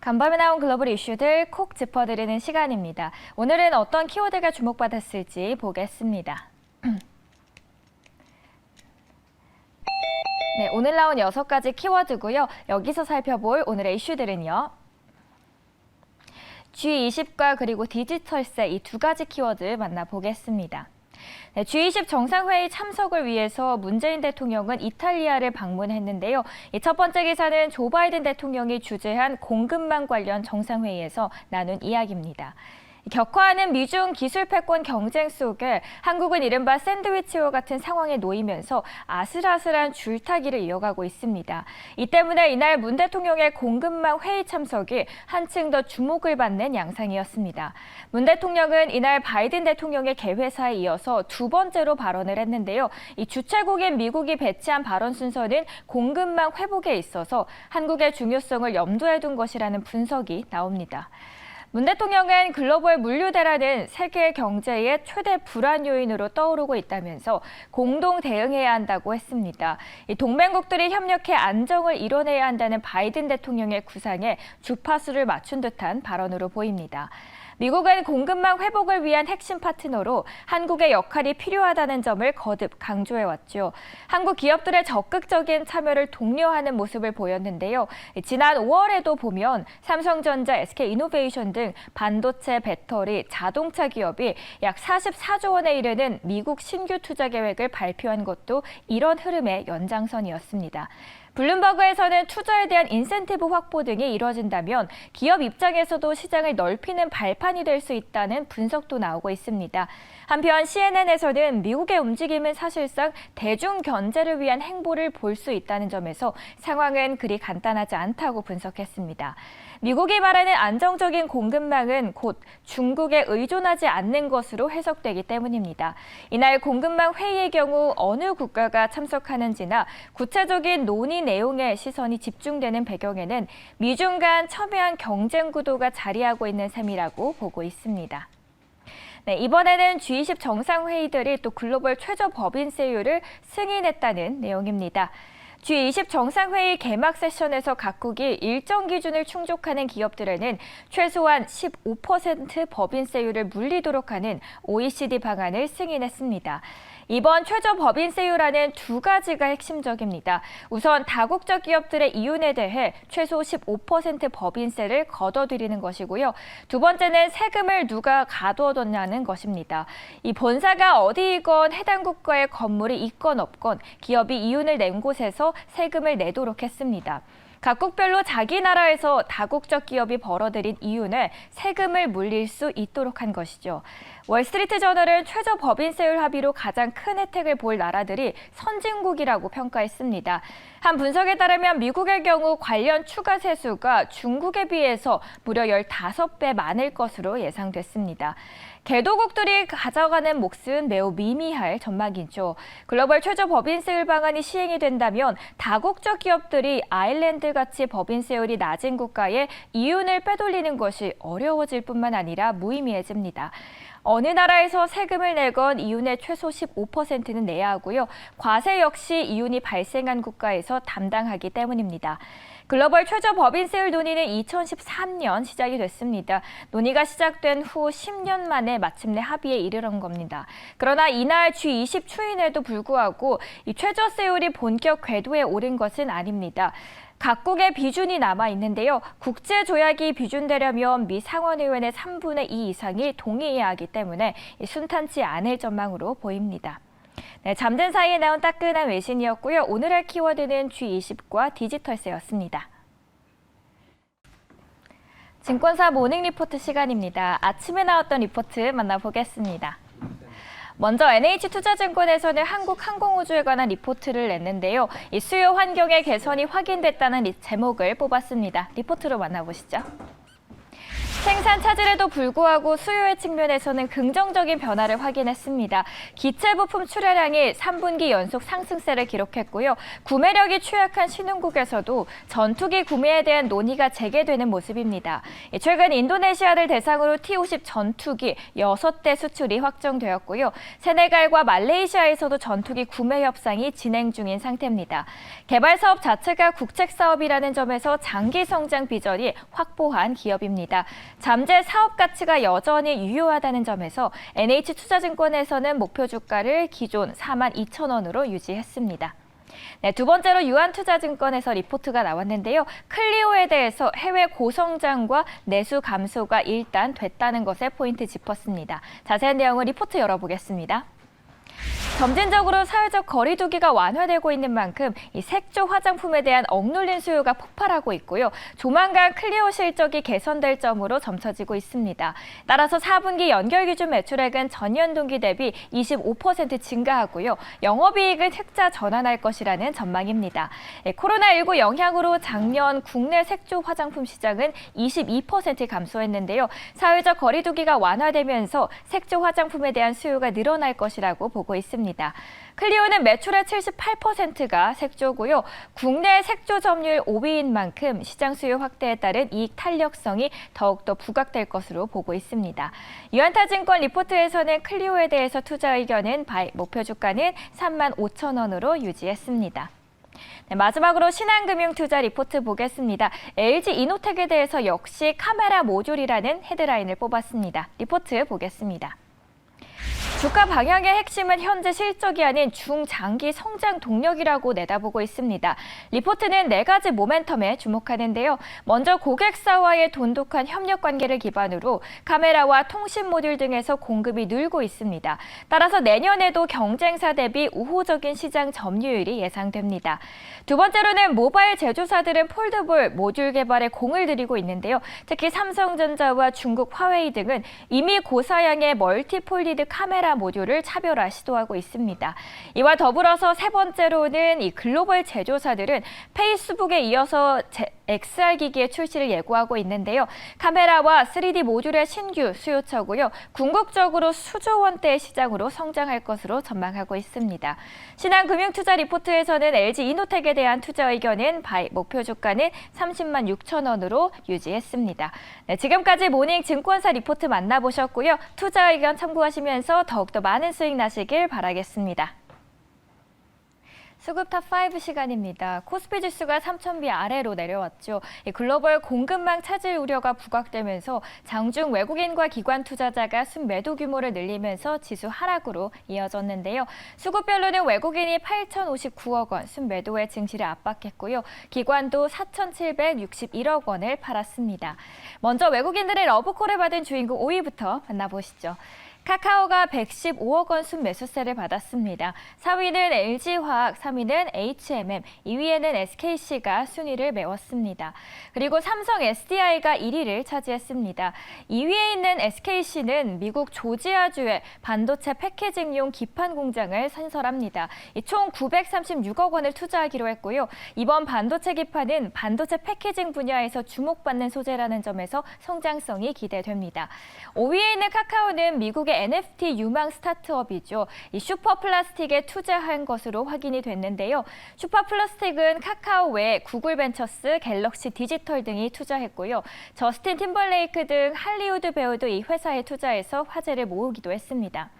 간밤에 나온 글로벌 이슈들 콕 짚어드리는 시간입니다. 오늘은 어떤 키워드가 주목받았을지 보겠습니다. 네, 오늘 나온 6가지 키워드고요. 여기서 살펴볼 오늘의 이슈들은요. G20과 그리고 디지털세 이 2가지 키워드 만나보겠습니다. 네, G20 정상회의 참석을 위해서 문재인 대통령은 이탈리아를 방문했는데요. 이 첫 번째 기사는 조 바이든 대통령이 주재한 공급망 관련 정상회의에서 나눈 이야기입니다. 격화하는 미중 기술 패권 경쟁 속에 한국은 이른바 샌드위치와 같은 상황에 놓이면서 아슬아슬한 줄타기를 이어가고 있습니다. 이 때문에 이날 문 대통령의 공급망 회의 참석이 한층 더 주목을 받는 양상이었습니다. 문 대통령은 이날 바이든 대통령의 개회사에 이어서 2번째로 발언을 했는데요. 이 주최국인 미국이 배치한 발언 순서는 공급망 회복에 있어서 한국의 중요성을 염두에 둔 것이라는 분석이 나옵니다. 문 대통령은 글로벌 물류 대란은 세계 경제의 최대 불안 요인으로 떠오르고 있다면서 공동 대응해야 한다고 했습니다. 이 동맹국들이 협력해 안정을 이뤄내야 한다는 바이든 대통령의 구상에 주파수를 맞춘 듯한 발언으로 보입니다. 미국은 공급망 회복을 위한 핵심 파트너로 한국의 역할이 필요하다는 점을 거듭 강조해왔죠. 한국 기업들의 적극적인 참여를 독려하는 모습을 보였는데요. 지난 5월에도 보면 삼성전자, SK이노베이션 등 반도체, 배터리, 자동차 기업이 약 44조 원에 이르는 미국 신규 투자 계획을 발표한 것도 이런 흐름의 연장선이었습니다. 블룸버그에서는 투자에 대한 인센티브 확보 등이 이뤄진다면 기업 입장에서도 시장을 넓히는 발판이 될 수 있다는 분석도 나오고 있습니다. 한편 CNN에서는 미국의 움직임은 사실상 대중 견제를 위한 행보를 볼 수 있다는 점에서 상황은 그리 간단하지 않다고 분석했습니다. 미국이 말하는 안정적인 공급망은 곧 중국에 의존하지 않는 것으로 해석되기 때문입니다. 이날 공급망 회의의 경우 어느 국가가 참석하는지나 구체적인 논의 내용에 시선이 집중되는 배경에는 미중 간 첨예한 경쟁 구도가 자리하고 있는 셈이라고 보고 있습니다. 네, 이번에는 G20 정상회의들이 또 글로벌 최저 법인세율을 승인했다는 내용입니다. G20 정상회의 개막 세션에서 각국이 일정 기준을 충족하는 기업들에는 최소한 15% 법인세율을 물리도록 하는 OECD 방안을 승인했습니다. 이번 최저 법인세율안은 2가지가 핵심적입니다. 우선 다국적 기업들의 이윤에 대해 최소 15% 법인세를 걷어들이는 것이고요. 두 번째는 세금을 누가 가둬뒀냐는 것입니다. 이 본사가 어디이건 해당 국가의 건물이 있건 없건 기업이 이윤을 낸 곳에서 세금을 내도록 했습니다. 각국별로 자기 나라에서 다국적 기업이 벌어들인 이윤을 세금을 물릴 수 있도록 한 것이죠. 월스트리트 저널은 최저 법인세율 합의로 가장 큰 혜택을 볼 나라들이 선진국이라고 평가했습니다. 한 분석에 따르면 미국의 경우 관련 추가 세수가 중국에 비해서 무려 15배 많을 것으로 예상됐습니다. 개도국들이 가져가는 몫은 매우 미미할 전망이죠. 글로벌 최저 법인세율 방안이 시행이 된다면 다국적 기업들이 아일랜드같이 법인세율이 낮은 국가에 이윤을 빼돌리는 것이 어려워질 뿐만 아니라 무의미해집니다. 어느 나라에서 세금을 내건 이윤의 최소 15%는 내야 하고요. 과세 역시 이윤이 발생한 국가에서 담당하기 때문입니다. 글로벌 최저 법인세율 논의는 2013년 시작이 됐습니다. 논의가 시작된 후 10년 만에 마침내 합의에 이르는 겁니다. 그러나 이날 G20 추인에도 불구하고 이 최저세율이 본격 궤도에 오른 것은 아닙니다. 각국의 비준이 남아 있는데요. 국제조약이 비준되려면 미 상원의원의 3분의 2 이상이 동의해야 하기 때문에 순탄치 않을 전망으로 보입니다. 네, 잠든 사이에 나온 따끈한 외신이었고요. 오늘의 키워드는 G20과 디지털세였습니다. 증권사 모닝 리포트 시간입니다. 아침에 나왔던 리포트 만나보겠습니다. 먼저 NH투자증권에서는 한국항공우주에 관한 리포트를 냈는데요. 이 수요 환경의 개선이 확인됐다는 제목을 뽑았습니다. 리포트로 만나보시죠. 생산 차질에도 불구하고 수요의 측면에서는 긍정적인 변화를 확인했습니다. 기체 부품 출하량이 3분기 연속 상승세를 기록했고요. 구매력이 취약한 신흥국에서도 전투기 구매에 대한 논의가 재개되는 모습입니다. 최근 인도네시아를 대상으로 T-50 전투기 6대 수출이 확정되었고요. 세네갈과 말레이시아에서도 전투기 구매 협상이 진행 중인 상태입니다. 개발 사업 자체가 국책 사업이라는 점에서 장기 성장 비전이 확보한 기업입니다. 잠재 사업 가치가 여전히 유효하다는 점에서 NH투자증권에서는 목표 주가를 기존 42,000원으로 유지했습니다. 네, 두 번째로 유한투자증권에서 리포트가 나왔는데요. 클리오에 대해서 해외 고성장과 내수 감소가 일단 됐다는 것에 포인트 짚었습니다. 자세한 내용은 리포트 열어보겠습니다. 점진적으로 사회적 거리 두기가 완화되고 있는 만큼 이 색조 화장품에 대한 억눌린 수요가 폭발하고 있고요. 조만간 클리오 실적이 개선될 점으로 점쳐지고 있습니다. 따라서 4분기 연결 기준 매출액은 전년 동기 대비 25% 증가하고요. 영업이익은 흑자 전환할 것이라는 전망입니다. 코로나19 영향으로 작년 국내 색조 화장품 시장은 22% 감소했는데요. 사회적 거리 두기가 완화되면서 색조 화장품에 대한 수요가 늘어날 것이라고 보고 있습니다. 클리오는 매출의 78%가 색조고요. 국내 색조 점유율 5위인 만큼 시장 수요 확대에 따른 이익 탄력성이 더욱더 부각될 것으로 보고 있습니다. 유한타증권 리포트에서는 클리오에 대해서 투자 의견은 바이, 목표 주가는 35,000원으로 유지했습니다. 네, 마지막으로 신한금융투자 리포트 보겠습니다. LG 이노텍에 대해서 역시 카메라 모듈이라는 헤드라인을 뽑았습니다. 리포트 보겠습니다. 주가 방향의 핵심은 현재 실적이 아닌 중장기 성장 동력이라고 내다보고 있습니다. 리포트는 4가지 모멘텀에 주목하는데요. 먼저 고객사와의 돈독한 협력 관계를 기반으로 카메라와 통신 모듈 등에서 공급이 늘고 있습니다. 따라서 내년에도 경쟁사 대비 우호적인 시장 점유율이 예상됩니다. 두 번째로는 모바일 제조사들은 폴더블 모듈 개발에 공을 들이고 있는데요. 특히 삼성전자와 중국 화웨이 등은 이미 고사양의 멀티폴리드 카메라 모듈을 차별화 시도하고 있습니다. 이와 더불어서 세 번째로는 이 글로벌 제조사들은 페이스북에 이어서 XR 기기의 출시를 예고하고 있는데요. 카메라와 3D 모듈의 신규 수요처고요. 궁극적으로 수조 원대의 시장으로 성장할 것으로 전망하고 있습니다. 신한금융투자 리포트에서는 LG 이노텍에 대한 투자 의견은 바이, 목표 주가는 30만 6천 원으로 유지했습니다. 네, 지금까지 모닝 증권사 리포트 만나보셨고요. 투자 의견 참고하시면서 더욱더 많은 수익 나시길 바라겠습니다. 수급 탑5 시간입니다. 코스피 지수가 3,000비 아래로 내려왔죠. 글로벌 공급망 차질 우려가 부각되면서 장중 외국인과 기관 투자자가 순매도 규모를 늘리면서 지수 하락으로 이어졌는데요. 수급별로는 외국인이 8,059억 원 순매도의 증시를 압박했고요. 기관도 4,761억 원을 팔았습니다. 먼저 외국인들의 러브콜을 받은 주인공 5위부터 만나보시죠. 카카오가 115억 원 순매수세를 받았습니다. 4위는 LG화학, 3위는 HMM, 2위에는 SKC가 순위를 메웠습니다. 그리고 삼성 SDI가 1위를 차지했습니다. 2위에 있는 SKC는 미국 조지아주의 반도체 패키징용 기판 공장을 선설합니다. 총 936억 원을 투자하기로 했고요. 이번 반도체 기판은 반도체 패키징 분야에서 주목받는 소재라는 점에서 성장성이 기대됩니다. 5위에 있는 카카오는 미국의 NFT 유망 스타트업이죠. 이 슈퍼플라스틱에 투자한 것으로 확인이 됐는데요. 슈퍼플라스틱은 카카오 외 구글벤처스, 갤럭시 디지털 등이 투자했고요. 저스틴 팀벌레이크 등 할리우드 배우도 이 회사에 투자해서 화제를 모으기도 했습니다.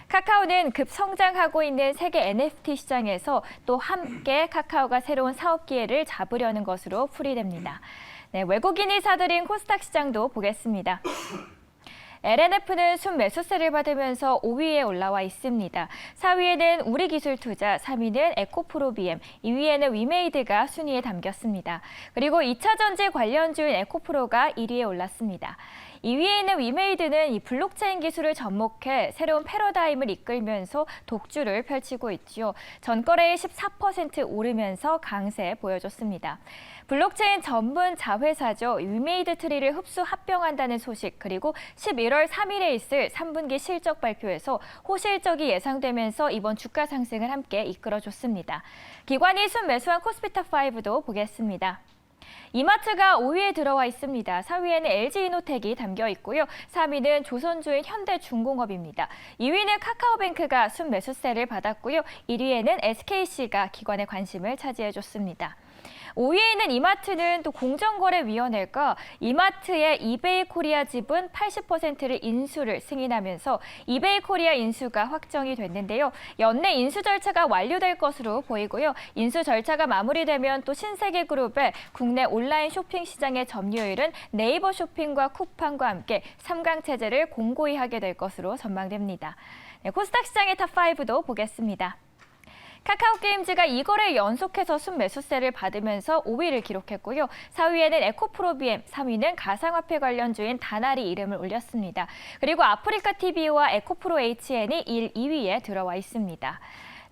카카오는 급성장하고 있는 세계 NFT 시장에서 또 함께 카카오가 새로운 사업 기회를 잡으려는 것으로 풀이됩니다. 네, 외국인이 사들인 코스닥 시장도 보겠습니다. LNF는 순매수세를 받으면서 5위에 올라와 있습니다. 4위에는 우리기술투자, 3위는 에코프로비엠, 2위에는 위메이드가 순위에 담겼습니다. 그리고 2차 전지 관련주인 에코프로가 1위에 올랐습니다. 2위에 있는 위메이드는 이 블록체인 기술을 접목해 새로운 패러다임을 이끌면서 독주를 펼치고 있죠. 전거래일 14% 오르면서 강세 보여줬습니다. 블록체인 전문 자회사죠. 위메이드 트리를 흡수 합병한다는 소식, 그리고 11월 3일에 있을 3분기 실적 발표에서 호실적이 예상되면서 이번 주가 상승을 함께 이끌어줬습니다. 기관이 순매수한 코스피탑5도 보겠습니다. 이마트가 5위에 들어와 있습니다. 4위에는 LG이노텍이 담겨 있고요. 3위는 조선주인 현대중공업입니다. 2위는 카카오뱅크가 순매수세를 받았고요. 1위에는 SKC가 기관의 관심을 차지해줬습니다. 5위에 있는 이마트는 또 공정거래위원회가 이마트의 이베이 코리아 지분 80%를 인수를 승인하면서 이베이 코리아 인수가 확정이 됐는데요. 연내 인수 절차가 완료될 것으로 보이고요. 인수 절차가 마무리되면 또 신세계그룹의 국내 온라인 쇼핑 시장의 점유율은 네이버 쇼핑과 쿠팡과 함께 3강 체제를 공고히 하게 될 것으로 전망됩니다. 네, 코스닥 시장의 탑5도 보겠습니다. 카카오게임즈가 2거래 연속해서 순매수세를 받으면서 5위를 기록했고요. 4위에는 에코프로비엠, 3위는 가상화폐 관련주인 다나리 이름을 올렸습니다. 그리고 아프리카TV와 에코프로 HN이 1, 2위에 들어와 있습니다.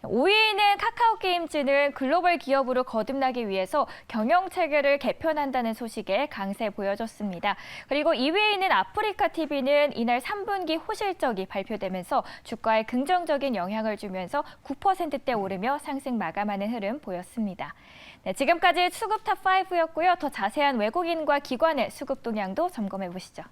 5위는 카카오게임즈는 글로벌 기업으로 거듭나기 위해서 경영체계를 개편한다는 소식에 강세 보여줬습니다. 그리고 2위에 있는 아프리카TV는 이날 3분기 호실적이 발표되면서 주가에 긍정적인 영향을 주면서 9%대 오르며 상승 마감하는 흐름 보였습니다. 네, 지금까지 수급 탑5였고요. 더 자세한 외국인과 기관의 수급 동향도 점검해 보시죠.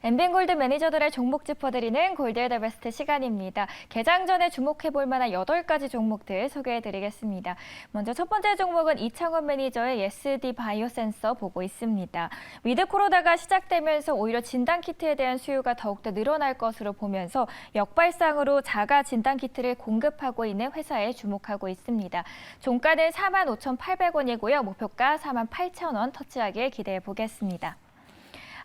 엠빈골드 매니저들의 종목 짚어드리는 골드 더 베스트 시간입니다. 개장 전에 주목해볼 만한 8가지 종목들 소개해드리겠습니다. 먼저 첫 번째 종목은 이창원 매니저의 예스디 바이오센서 보고 있습니다. 위드 코로나가 시작되면서 오히려 진단키트에 대한 수요가 더욱더 늘어날 것으로 보면서 역발상으로 자가 진단키트를 공급하고 있는 회사에 주목하고 있습니다. 종가는 45,800원이고요. 목표가 48,000원 터치하길 기대해 보겠습니다.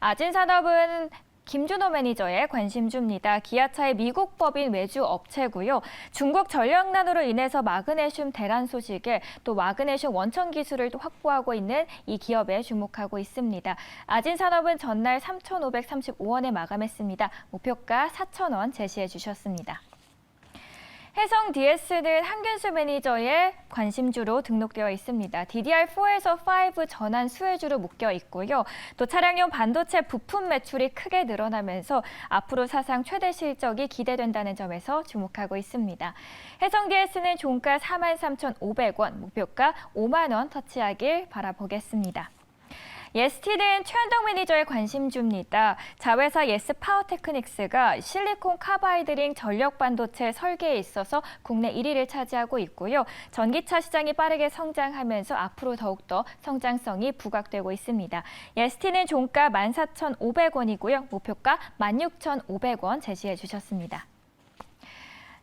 아진산업은 김준호 매니저의 관심주입니다. 기아차의 미국 법인 외주 업체고요. 중국 전력난으로 인해서 마그네슘 대란 소식에 또 마그네슘 원천 기술을 또 확보하고 있는 이 기업에 주목하고 있습니다. 아진산업은 전날 3,535원에 마감했습니다. 목표가 4,000원 제시해 주셨습니다. 해성 DS는 한균수 매니저의 관심주로 등록되어 있습니다. DDR4에서 5 전환 수혜주로 묶여 있고요. 또 차량용 반도체 부품 매출이 크게 늘어나면서 앞으로 사상 최대 실적이 기대된다는 점에서 주목하고 있습니다. 해성 DS는 종가 43,500원, 목표가 5만 원 터치하길 바라보겠습니다. 예스티는 최현덕 매니저의 관심주입니다. 자회사 예스파워테크닉스가 실리콘 카바이드링 전력 반도체 설계에 있어서 국내 1위를 차지하고 있고요. 전기차 시장이 빠르게 성장하면서 앞으로 더욱더 성장성이 부각되고 있습니다. 예스티는 종가 14,500원이고요. 목표가 16,500원 제시해 주셨습니다.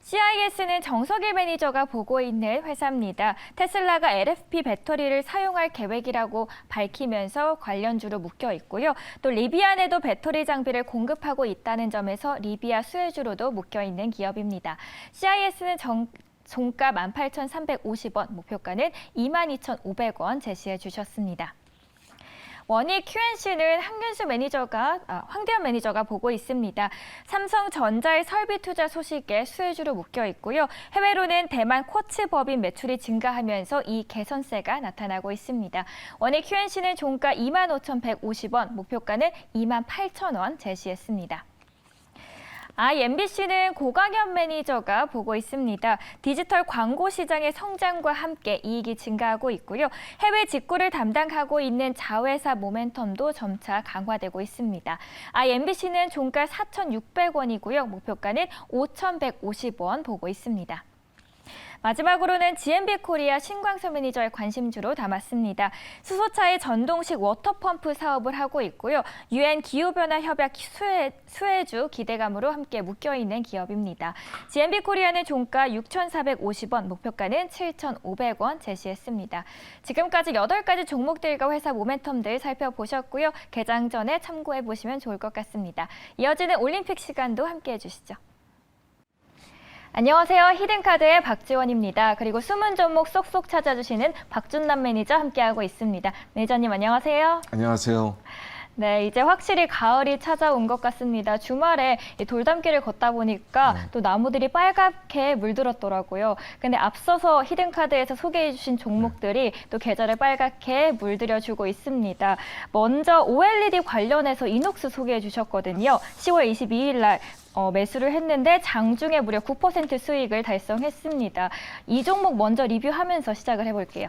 CIS는 정석일 매니저가 보고 있는 회사입니다. 테슬라가 LFP 배터리를 사용할 계획이라고 밝히면서 관련주로 묶여 있고요. 또 리비안에도 배터리 장비를 공급하고 있다는 점에서 리비아 수혜주로도 묶여 있는 기업입니다. CIS는 종가 18,350원, 목표가는 22,500원 제시해 주셨습니다. 원익 QNC는 황대현 매니저가 보고 있습니다. 삼성전자의 설비 투자 소식에 수혜주로 묶여 있고요. 해외로는 대만 쿼츠 법인 매출이 증가하면서 이 개선세가 나타나고 있습니다. 원익 QNC는 종가 25,150원, 목표가는 28,000원 제시했습니다. MBC는 고강현 매니저가 보고 있습니다. 디지털 광고 시장의 성장과 함께 이익이 증가하고 있고요. 해외 직구를 담당하고 있는 자회사 모멘텀도 점차 강화되고 있습니다. MBC는 종가 4,600원이고요. 목표가는 5,150원 보고 있습니다. 마지막으로는 GMB 코리아 신광섭 매니저의 관심주로 담았습니다. 수소차의 전동식 워터펌프 사업을 하고 있고요. UN 기후변화 협약 수혜주 기대감으로 함께 묶여있는 기업입니다. GMB 코리아는 종가 6,450원, 목표가는 7,500원 제시했습니다. 지금까지 8가지 종목들과 회사 모멘텀들 살펴보셨고요. 개장 전에 참고해보시면 좋을 것 같습니다. 이어지는 올림픽 시간도 함께해 주시죠. 안녕하세요. 히든카드의 박지원입니다. 그리고 숨은 종목 쏙쏙 찾아주시는 박준남 매니저 함께하고 있습니다. 매니저님 안녕하세요. 안녕하세요. 네, 이제 확실히 가을이 찾아온 것 같습니다. 주말에 이 돌담길을 걷다 보니까 또 나무들이 빨갛게 물들었더라고요. 근데 앞서서 히든카드에서 소개해 주신 종목들이 또 계절을 빨갛게 물들여주고 있습니다. 먼저 OLED 관련해서 이녹스 소개해 주셨거든요. 10월 22일 날 매수를 했는데 장중에 무려 9% 수익을 달성했습니다. 이 종목 먼저 리뷰하면서 시작을 해볼게요.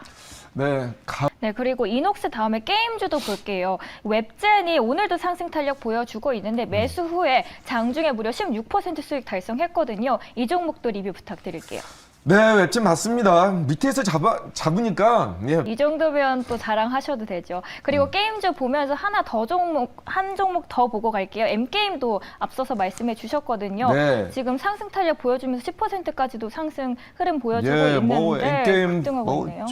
네, 네, 그리고 이녹스 다음에 게임주도 볼게요. 웹젠이 오늘도 상승 탄력 보여주고 있는데 매수 후에 장중에 무려 16% 수익 달성했거든요. 이 종목도 리뷰 부탁드릴게요. 네, 웹진 맞습니다. 밑에서 잡으니까 예. 이 정도면 또 자랑하셔도 되죠. 그리고 게임주 보면서 한 종목 더 보고 갈게요. M게임도 앞서서 말씀해 주셨거든요. 네. 지금 상승 탄력 보여주면서 10%까지도 상승 흐름 보여주고 예, 있는데 뭐 M게임 급등하고 있네요.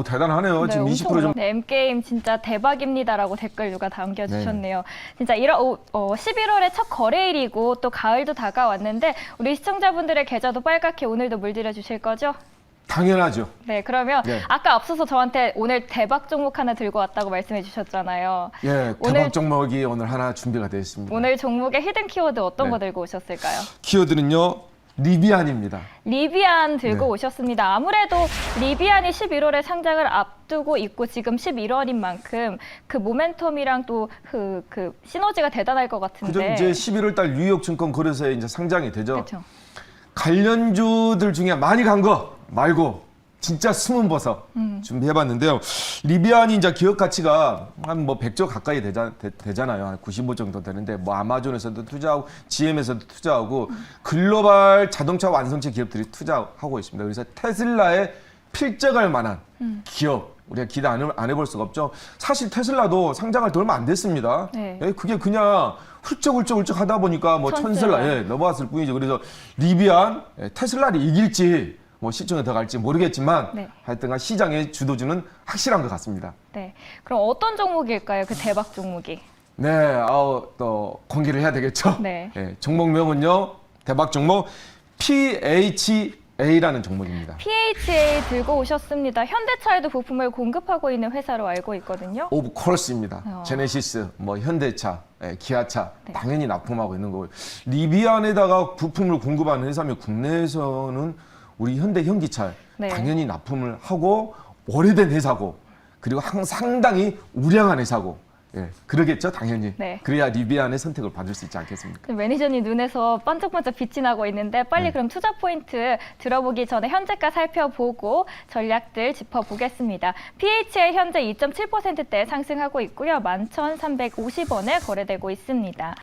대단하네요. 네, 지금 20% 엄청 좀. 네, M게임 진짜 대박입니다라고 댓글 누가 남겨주셨네요. 진짜 11월에 첫 거래일이고 또 가을도 다가왔는데 우리 시청자분들의 계좌도 빨갛게 오늘도 물들여 주실 거죠? 당연하죠. 네, 그러면 네. 아까 앞서서 저한테 오늘 대박 종목 하나 들고 왔다고 말씀해 주셨잖아요. 예, 대박 종목이 오늘 하나 준비가 되어 있습니다. 오늘 종목의 히든 키워드 어떤 네. 거 들고 오셨을까요? 키워드는요, 리비안입니다. 리비안 들고 네. 오셨습니다. 아무래도 리비안이 11월에 상장을 앞두고 있고 지금 11월인 만큼 그 모멘텀이랑 또 그 시너지가 대단할 것 그죠? 같은데. 이제 11월 달 뉴욕 증권 거래소에 이제 상장이 되죠. 그렇죠. 관련주들 중에 많이 간 거 말고 진짜 숨은 버섯 준비해봤는데요. 리비안이 이제 기업 가치가 한 뭐 100조 가까이 되잖아요. 한 95 정도 되는데 뭐 아마존에서도 투자하고 GM에서도 투자하고 글로벌 자동차 완성체 기업들이 투자하고 있습니다. 그래서 테슬라에 필적할 만한 기업 우리가 기대 안 해볼 수가 없죠. 사실 테슬라도 상장할 지 얼마 안 됐습니다. 네. 예, 그게 그냥 훌쩍 하다 보니까 뭐 천슬라 넘어왔을 뿐이죠. 그래서 리비안 테슬라를 이길지 뭐 시청에 들어갈지 모르겠지만 네. 하여튼간 시장의 주도주는 확실한 것 같습니다. 네. 그럼 어떤 종목일까요? 그 대박 종목이. 네, 또 공개를 해야 되겠죠. 네. 종목명은요 대박 종목 PHA라는 종목입니다. PHA 들고 오셨습니다. 현대차에도 부품을 공급하고 있는 회사로 알고 있거든요. 오브 코러스입니다. 어. 제네시스, 뭐 현대차, 기아차 네. 당연히 납품하고 있는 거고요. 리비안에다가 부품을 공급하는 회사면 국내에서는 우리 현대 현기차 네. 당연히 납품을 하고 오래된 회사고 그리고 상당히 우량한 회사고 그러겠죠 당연히. 네. 그래야 리비안의 선택을 받을 수 있지 않겠습니까? 매니저님 눈에서 반짝반짝 빛이 나고 있는데 빨리 그럼 투자 포인트 들어보기 전에 현재가 살펴보고 전략들 짚어보겠습니다. PHA 현재 2.7%대 상승하고 있고요. 11,350원에 거래되고 있습니다.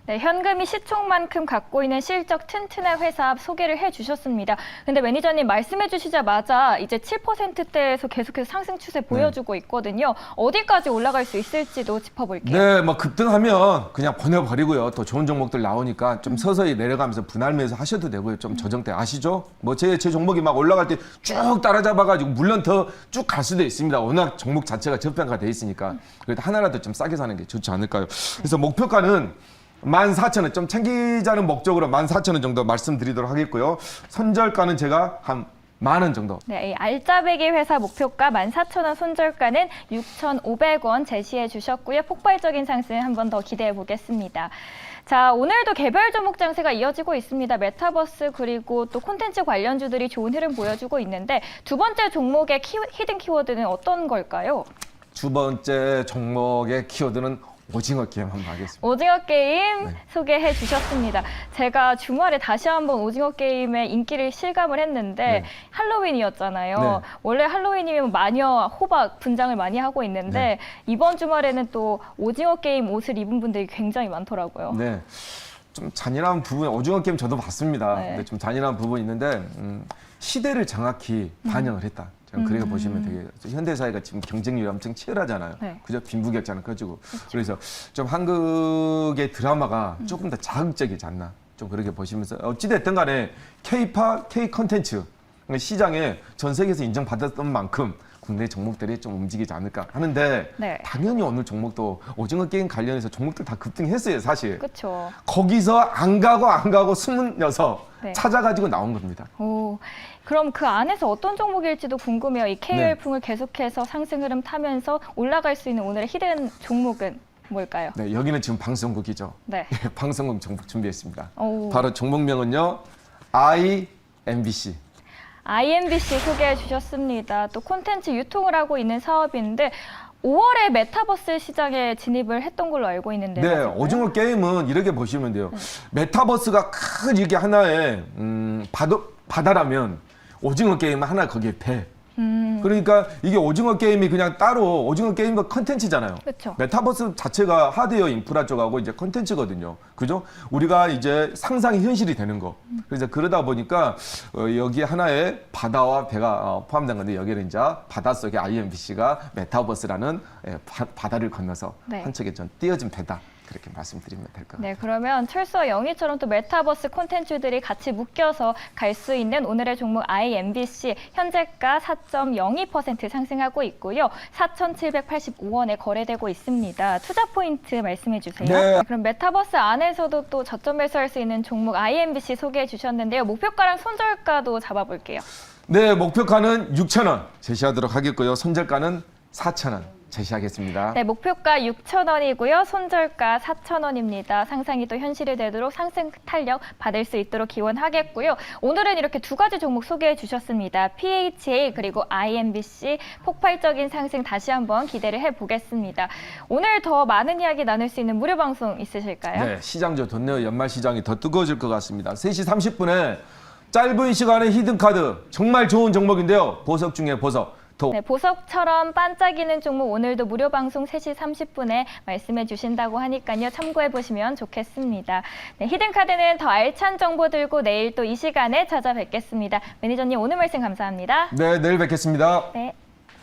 네, 현금이 시총만큼 갖고 있는 실적 튼튼한 회사 소개를 해주셨습니다. 근데 매니저님 말씀해 주시자마자 이제 7%대에서 계속해서 상승 추세 보여주고 있거든요. 어디까지 올라갈 수 있을지도 짚어볼게요. 네, 뭐 급등하면 그냥 보내버리고요. 또 좋은 종목들 나오니까 좀 서서히 내려가면서 분할 매수 하셔도 되고요. 좀 저정 때 아시죠? 뭐 제 종목이 막 올라갈 때 쭉 따라잡아가지고 물론 더 쭉 갈 수도 있습니다. 워낙 종목 자체가 저평가돼 있으니까. 그래도 하나라도 좀 싸게 사는 게 좋지 않을까요? 그래서 목표가는 14,000원 좀 챙기자는 목적으로 14,000원 정도 말씀드리도록 하겠고요. 선절가는 제가 한 10,000원 정도. 네, 이 알짜배기 회사 목표가 14,000원, 손절가는 6,500원 제시해 주셨고요. 폭발적인 상승 한 번 더 기대해 보겠습니다. 자, 오늘도 개별 종목 장세가 이어지고 있습니다. 메타버스 그리고 또 콘텐츠 관련주들이 좋은 흐름 보여주고 있는데 두 번째 종목의 히든 키워드는 어떤 걸까요? 두 번째 종목의 키워드는 오징어 게임 한번 하겠습니다. 오징어 게임 소개해 주셨습니다. 제가 주말에 다시 한번 오징어 게임의 인기를 실감을 했는데 할로윈이었잖아요. 네. 원래 할로윈이면 마녀, 호박 분장을 많이 하고 있는데 이번 주말에는 또 오징어 게임 옷을 입은 분들이 굉장히 많더라고요. 네. 좀 잔인한 부분, 오징어 게임 저도 봤습니다. 네. 근데 좀 잔인한 부분이 있는데 시대를 정확히 반영을 했다. 저는 그렇게 보시면 되게 현대사회가 지금 경쟁률이 엄청 치열하잖아요. 네. 그죠? 빈부격차는 커지고. 그래서 좀 한국의 드라마가 조금 더 자극적이지 않나. 좀 그렇게 보시면서 어찌됐든 간에 K-팝, K-컨텐츠 시장에 전 세계에서 인정받았던 만큼 국내 종목들이 좀 움직이지 않을까 하는데 네. 당연히 오늘 종목도 오징어 게임 관련해서 종목들 다 급등했어요, 사실. 그렇죠. 거기서 안 가고 숨은 녀석 네. 찾아가지고 나온 겁니다. 오, 그럼 그 안에서 어떤 종목일지도 궁금해요. 이 KOL풍을 계속해서 상승 흐름 타면서 올라갈 수 있는 오늘의 히든 종목은 뭘까요? 네, 여기는 지금 방송국이죠. 네. 방송국 종목 준비했습니다. 오. 바로 종목명은요, IMBC. IMBC 소개해 주셨습니다. 또 콘텐츠 유통을 하고 있는 사업인데 5월에 메타버스 시장에 진입을 했던 걸로 알고 있는데. 네, 맞을까요? 오징어 게임은 이렇게 보시면 돼요. 메타버스가 큰 이게 하나의 바다라면 오징어 게임은 하나 거기에 배. 그러니까 이게 오징어 게임이 그냥 따로 오징어 게임과 컨텐츠잖아요. 그쵸. 메타버스 자체가 하드웨어 인프라 쪽하고 이제 컨텐츠거든요. 그죠? 우리가 이제 상상이 현실이 되는 거. 그래서 그러다 보니까 여기 하나의 바다와 배가 포함된 건데 여기는 이제 바닷속의 IMBC가 메타버스라는 바다를 건너서 네. 한 척에 전 띄어진 배다. 그렇게 말씀드리면 될 것 같아요. 네, 그러면 철수와 영희처럼 또 메타버스 콘텐츠들이 같이 묶여서 갈 수 있는 오늘의 종목 IMBC 현재가 4.02% 상승하고 있고요. 4,785원에 거래되고 있습니다. 투자 포인트 말씀해 주세요. 네. 그럼 메타버스 안에서도 또 저점 매수할 수 있는 종목 IMBC 소개해 주셨는데요. 목표가랑 손절가도 잡아볼게요. 네, 목표가는 6,000원 제시하도록 하겠고요. 손절가는 4,000원. 제시하겠습니다. 네, 목표가 6,000원이고요. 손절가 4,000원입니다. 상상이 또 현실이 되도록 상승 탄력 받을 수 있도록 기원하겠고요. 오늘은 이렇게 두 가지 종목 소개해 주셨습니다. PHA 그리고 IMBC 폭발적인 상승 다시 한번 기대를 해보겠습니다. 오늘 더 많은 이야기 나눌 수 있는 무료 방송 있으실까요? 네, 시장조 덧내어 연말 시장이 더 뜨거워질 것 같습니다. 3시 30분에 짧은 시간에 히든카드 정말 좋은 종목인데요. 보석 중에 보석. 네, 보석처럼 반짝이는 종목 오늘도 무료 방송 3시 30분에 말씀해 주신다고 하니까요. 참고해 보시면 좋겠습니다. 네, 히든카드는 더 알찬 정보 들고 내일 또 이 시간에 찾아뵙겠습니다. 매니저님 오늘 말씀 감사합니다. 네, 내일 뵙겠습니다. 네.